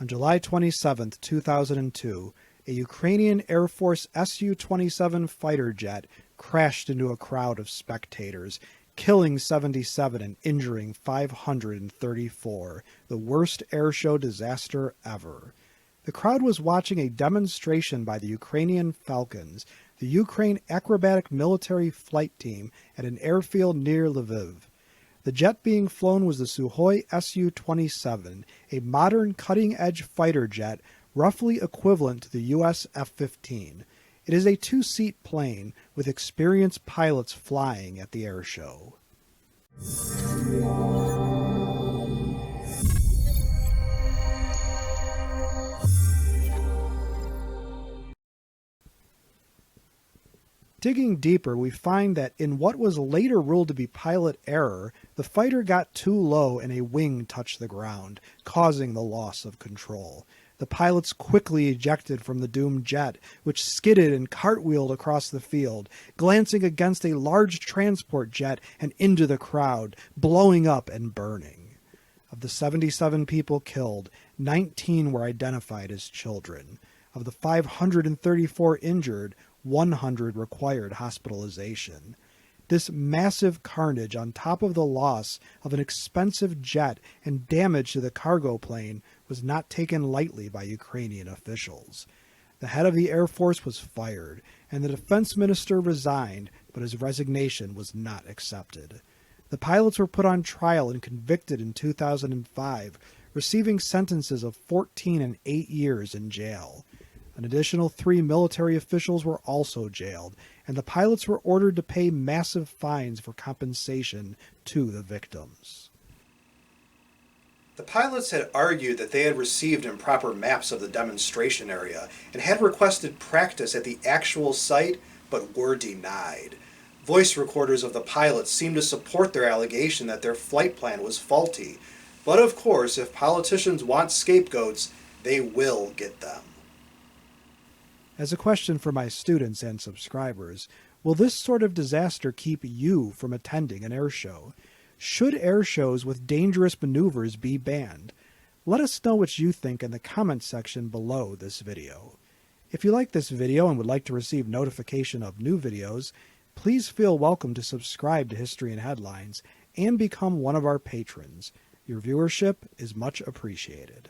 On July 27, 2002, a Ukrainian Air Force Su-27 fighter jet crashed into a crowd of spectators, killing 77 and injuring 534, the worst airshow disaster ever. The crowd was watching a demonstration by the Ukrainian Falcons, the Ukraine acrobatic military flight team, at an airfield near Lviv. The jet being flown was the Sukhoi Su-27, a modern cutting-edge fighter jet roughly equivalent to the U.S. F-15. It is a two-seat plane with experienced pilots flying at the air show. Digging deeper, we find that in what was later ruled to be pilot error, the fighter got too low and a wing touched the ground, causing the loss of control. The pilots quickly ejected from the doomed jet, which skidded and cartwheeled across the field, glancing against a large transport jet and into the crowd, blowing up and burning. Of the 77 people killed, 19 were identified as children. Of the 534 injured, 100 required hospitalization. This massive carnage, on top of the loss of an expensive jet and damage to the cargo plane, was not taken lightly by Ukrainian officials. The head of the Air Force was fired, and the defense minister resigned, but his resignation was not accepted. The pilots were put on trial and convicted in 2005, receiving sentences of 14 and 8 years in jail. An additional 3 military officials were also jailed, and the pilots were ordered to pay massive fines for compensation to the victims. The pilots had argued that they had received improper maps of the demonstration area and had requested practice at the actual site, but were denied. Voice recorders of the pilots seemed to support their allegation that their flight plan was faulty. But of course, if politicians want scapegoats, they will get them. As a question for my students and subscribers, will this sort of disaster keep you from attending an air show? Should air shows with dangerous maneuvers be banned? Let us know what you think in the comments section below this video. If you like this video and would like to receive notification of new videos, please feel welcome to subscribe to History and Headlines and become one of our patrons. Your viewership is much appreciated.